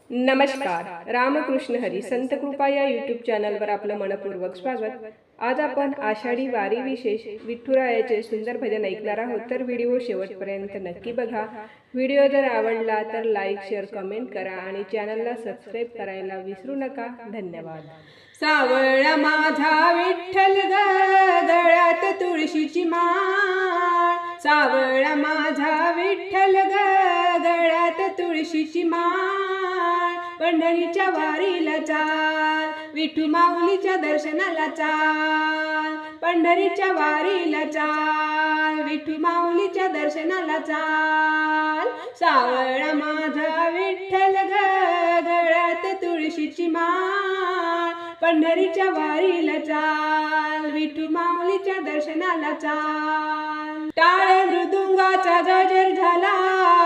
नमस्कार. रामकृष्ण हरी संत कृपा या यूट्यूब चॅनलवर आपलं मनपूर्वक स्वागत. आज आपण आषाढी वारी विशेष विठुरायाचे सुंदर भजन ऐकणार आहोत, तर व्हिडिओ शेवटपर्यंत नक्की बघा. व्हिडिओ जर आवडला तर लाईक, शेअर, कमेंट करा आणि चॅनलला सबस्क्राईब करायला विसरू नका. धन्यवाद. सावळा माझा विठ्ठल ग, गळ्यात तुळशीची माळ. सावळा माझा विठ्ठल ग, गळ्यात तुळशीची माळ. पंढरीच्या वारीला चाल, विठू माऊलीच्या दर्शनाला चाल. पंढरीच्या वारीला चाल, विठू माऊलीच्या दर्शनाला चाल. सावळा माझा विठ्ठल ग, गळ्यात तुळशीची माळ. पंढरीच्या वारीला चाल, विठू माऊलीच्या दर्शनाला चाल. टाळ मृदुंगाचा गजर झाला,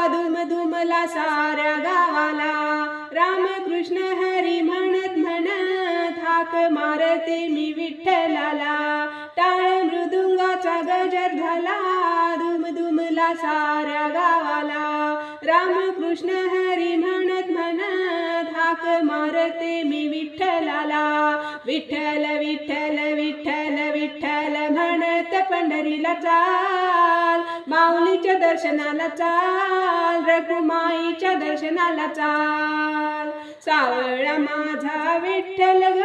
दुम दुमला साऱ्या गावाला. रामकृष्ण हरी म्हणत म्हणत हाक मारते मी विठ्ठलाला. टाळ मृदुंगाचा गजर झाला, दुम दुमला साऱ्या गावाला. रामकृष्ण हरी म्हणत म्हणत हाक मारते मी विठ्ठलाला. विठ्ठल विठ्ठल विठ्ठल विठ्ठल म्हणत पंढरीला चाल. माऊलीच्या दर्शनाला चाल, रखुमाईच्या दर्शनाला चाल. सावळा माझा विठ्ठल ग,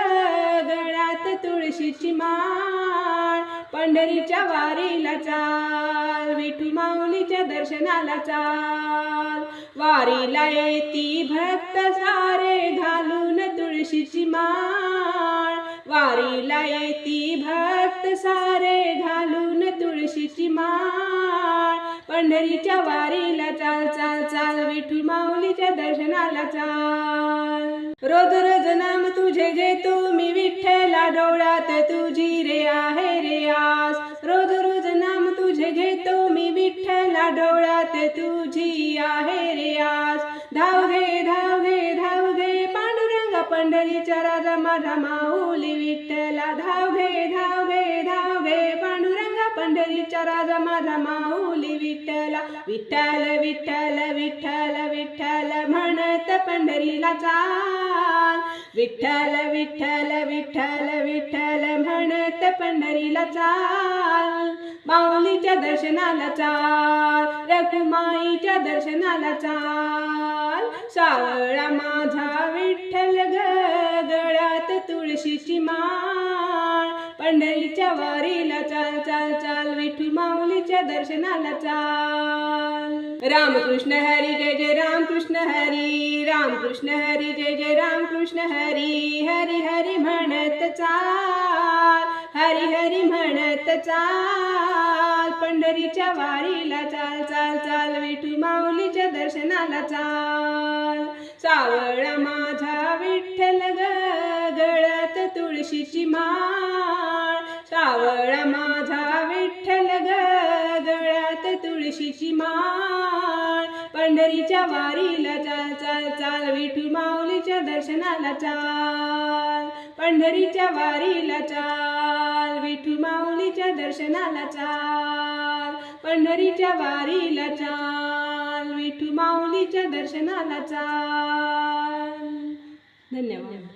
गळ्यात तुळशीची माळ. पंढरीच्या वारीला चाल, विठू माऊलीच्या दर्शनाला चाल. वारीला येती भक्त सारे घालून तुळशीची माळ. वारीला येती भक्त सारे घालून तुळशीची माळ. पंढरीच्या वारीला चाल चाल चाल, विठू माऊलीच्या दर्शनाला चाल. रोज रोज नाम तुझे घेतो मी विठ्ठला, डोळ्यात तुझी रे आहे रे आस. रोज रोज नाम तुझे घेतो मी विठ्ठला, डोळ्यात तुझी आहे रे आस. धाव घे धाव घे धाव घे पांडुरंगा, पंढरीच्या राजा माझा माऊली विठ्ठला. धाव घे धाव घे धाव घे पांडुरंगा, पंढरीच्या राजा माझा माऊली विठ्ठला. विठ्ठल विठ्ठल विठ्ठल विठ्ठल म्हणत पंढरीला चाल. विठ्ठल विठ्ठल विठ्ठल विठ्ठल म्हणत पंढरीला चाल. माऊलीच्या दर्शनाला चाल, रखुमाईच्या दर्शनाला चाल. सावळा माझा विठ्ठल ग, गळ्यात तुळशीची माळ. पंढरीच्या वारीला चाल चाल चाल, विठू माऊलीच्या दर्शनाला चाल. रामकृष्ण हरी जय जय रामकृष्ण हरी. रामकृष्ण हरी जय जय रामकृष्ण हरी. हरी हरी म्हणत चाल, हरी हरी म्हणत चाल. पंढरीच्या वारीला चाल चाल चाल, विठू माऊलीच्या दर्शनाला चाल. सावळा माझा विठ्ठल ग, गळ्यात तुळशीची माळ. सावळा माझा विठ्ठल ग, गळ्यात तुळशीची माळ. पंढरीच्या वारीला चाल चाल चाल, विठू माऊलीच्या दर्शनाला चाल. पंढरीच्या वारीला चाल, विठू माऊलीच्या दर्शनाला चाल. पंढरीच्या वारीला चाल, विठू माऊलीच्या दर्शनाला चाल. धन्यवाद.